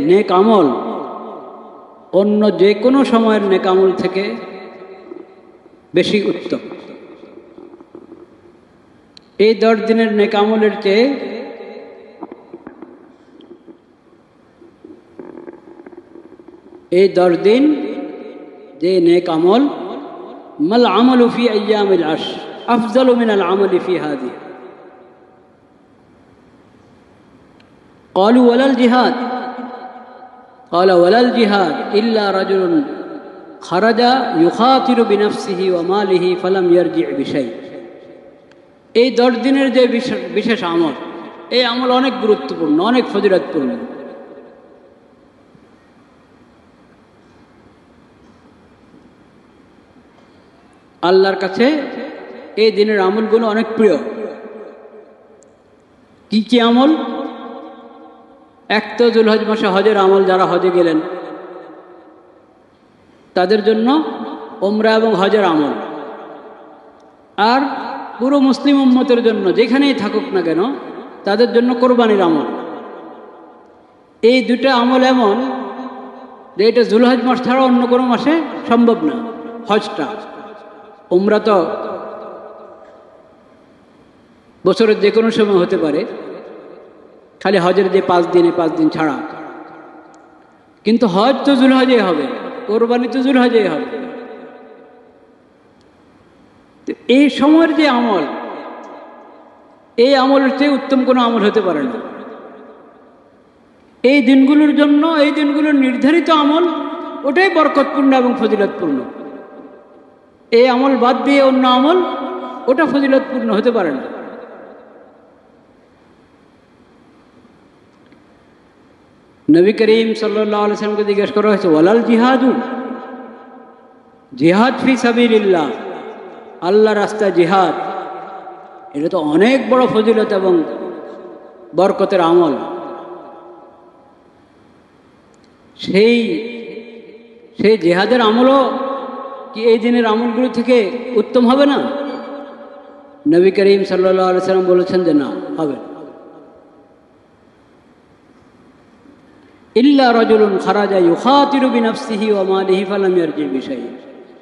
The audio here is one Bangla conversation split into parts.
নেক আমল অন্য যে কোনো সময়ের নেক আমল থেকে বেশি উত্তম। এই 10 দিনের নেক আমলের চেয়ে এই 10 দিন যে নেক আমল, মাল আমালু ফি আইয়ামিল আশর আফজালু মিনাল আমালি ফি হাযিহি। قالوا ولا الجهاد قال ولا الجهاد إلا رجل خرج يخاطر بنفسه وماله فلم يرجع بشيء। এই 10 দিনের যে বিশেষ আমল, এই আমল অনেক গুরুত্বপূর্ণ, অনেক ফজিলতপূর্ণ। আল্লাহর কাছে এই দিনের আমলগুলো অনেক প্রিয়। কি কি আমল? এক তো যুলহজ মাসে হজের আমল, যারা হজে গেলেন তাদের জন্য উমরা এবং হজের আমল। আর পুরো মুসলিম উম্মতের জন্য যেখানেই থাকুক না কেন তাদের জন্য কোরবানির আমল। এই দুটা আমল এমন যে এটা যুলহজ মাস ছাড়া অন্য কোনো মাসে সম্ভব না। হজটা, উমরা তো বছরের যে কোনো সময় হতে পারে, খালি হজের যে 5 দিন ছাড়া। কিন্তু হজ তো যুলহজে হবে, কোরবানি তো যুলহজে হবে। তো এই সময়ের যে আমল, এই আমলের চেয়ে উত্তম কোনো আমল হতে পারে না। এই দিনগুলোর জন্য, এই দিনগুলোর নির্ধারিত আমল, ওটাই বরকতপূর্ণ এবং ফজিলতপূর্ণ। এই আমল বাদ দিয়ে অন্য আমল, ওটা ফজিলতপূর্ণ হতে পারে না। নবী করিম সাল্লাল্লাহু আলাইহি ওয়াসাল্লামকে জিজ্ঞেস করা হয়েছে, ওয়ালাল জিহাদু, জিহাদ ফি সাবিলিল্লাহ, আল্লাহ রাস্তায় জিহাদ, এটা তো অনেক বড় ফজিলত এবং বরকতের আমল। সেই জিহাদের আমলও কি এই দিনের আমলগুলো থেকে উত্তম হবে না? নবী করিম সাল্লাল্লাহু আলাইহি ওয়াসাল্লাম বলেছেন যে না, হবে। ইল্লা রাজুলুন খারাজা ইউখাতিরু বিনাফসিহি ওয়া মালিহি ফালাম ইয়ারজি বিশাই।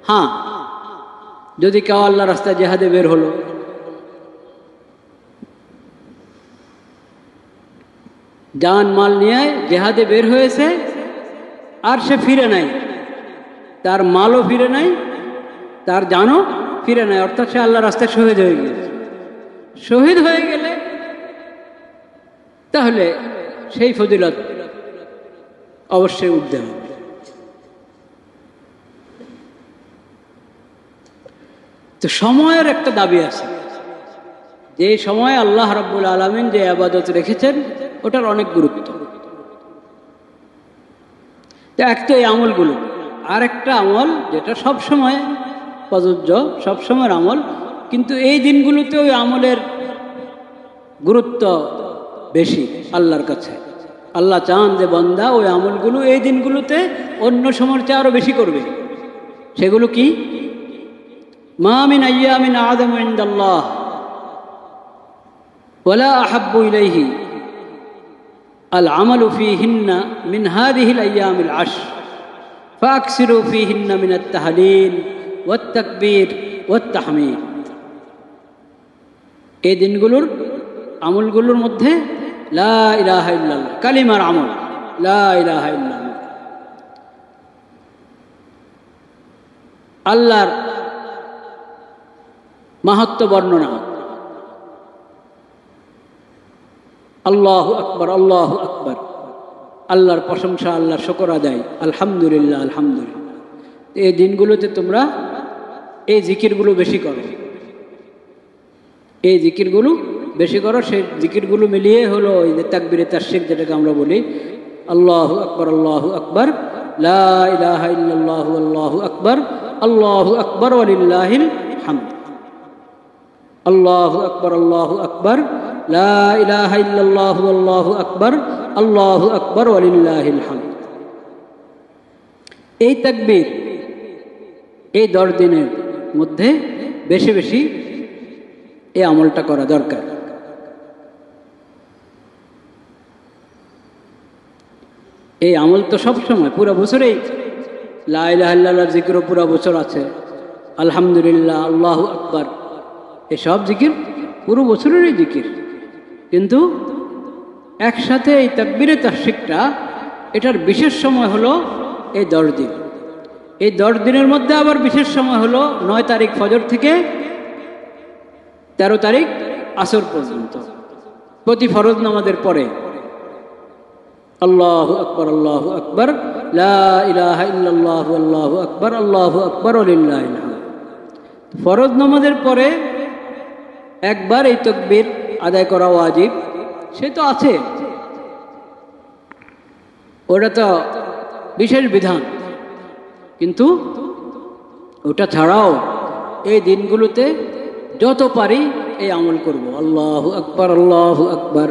হ্যাঁ, যদি কেউ আল্লাহ রাস্তায় জিহাদে বের হলো, জান মাল নিয়ে জিহাদে বের হয়েছে, আর সে ফিরে নাই, তার মালও ফিরে নাই, তার জানও ফিরে নাই, অর্থাৎ সে আল্লাহ রাস্তায় শহীদ হয়ে গেছে। শহীদ হয়ে গেলে তাহলে সেই ফজিলত অবশ্যই উঠতে হবে। তো সময়ের একটা দাবি আছে, যে সময় আল্লাহ রাব্বুল আলামিন যে ইবাদত রেখেছেন ওটার অনেক গুরুত্ব। তো এক তো এই আমলগুলো, আর একটা আমল যেটা সব সময় প্রযোজ্য, সব সময়ের আমল, কিন্তু এই দিনগুলোতে ওই আমলের গুরুত্ব বেশি আল্লাহর কাছে। আল্লাহ চান যে বান্দা ওই আমলগুলো এই দিনগুলোতে অন্য সময়ের চেয়ে আরো বেশি করবে। সেগুলো কি? মা মিন আইয়ামিন আযামু ইনদাল্লাহ ওয়ালা আহাব্বু ইলাইহি আল আমালু ফীহিন্না মিন হাযিহিল আইয়ামিল আশর ফাকসিরু ফীহিন্না মিনাত তাহলিল ওয়াত তাকবীর ওয়াত তাহমীদ। এই দিনগুলোর আমলগুলোর মধ্যে লা ইলাহা ইল্লাল্লাহ, কালিমার আমল, লা ইলাহা ইল্লাল্লাহ, আল্লাহর মাহাত্ম্য বর্ণনা, আল্লাহু আকবার, আল্লাহু আকবার, আল্লাহর প্রশংসা, আল্লাহর শুকর আদায়, আলহামদুলিল্লাহ, আলহামদুলিল্লাহ। এই দিনগুলোতে তোমরা এই জিকিরগুলো বেশি করো, এই জিকিরগুলো বেশি করো। সেই জিকিরগুলো মিলিয়ে হলো এই যে তাকবীরে তাশরিক, যেটাকে আমরা বলি আল্লাহু আকবার, আল্লাহু আকবার, লা ইলাহা ইল্লাল্লাহ, আল্লাহু আকবার, আল্লাহু আকবার ওয়ালিল্লাহিল হামদ, আল্লাহু আকবার, আল্লাহু আকবার, লা ইলাহা ইল্লাল্লাহ, আল্লাহু আকবার, আল্লাহু আকবার ওয়ালিল্লাহিল হামদ। এই তাকবীর এই 10 দিনের মধ্যে বেশি বেশি এই আমলটা করা দরকার। এই আমল তো সব সময় পুরো বছরেই লা ইলাহা ইল্লাল্লাহর জিকিরও পুরো বছর আছে, আলহামদুলিল্লাহ, আল্লাহু আকবার, এসব জিকির পুরো বছরেরই জিকির। কিন্তু একসাথে এই তাকবীরে তাহশিকটা এটার বিশেষ সময় হলো এই 10 দিন। এই 10 দিনের মধ্যে আবার বিশেষ সময় হলো 9 তারিখ ফজর থেকে 13 তারিখ আসর পর্যন্ত, প্রতি ফরজ নামাজের পরে। আল্লাহু আকবার, আল্লাহু আকবার, লা ইলাহা ইল্লাল্লাহ, আল্লাহু আকবার, আল্লাহু আকবার, ওয়ালিল্লাহিল হামদ। ফরজ নামাজের পরে একবার এই তাকবীর আদায় করা ওয়াজিব, সে তো আছে, ওটা তো বিশেষ বিধান। কিন্তু ওটা ছাড়াও এই দিনগুলোতে যত পারি এই আমল করব। আল্লাহু আকবার, আল্লাহু আকবার।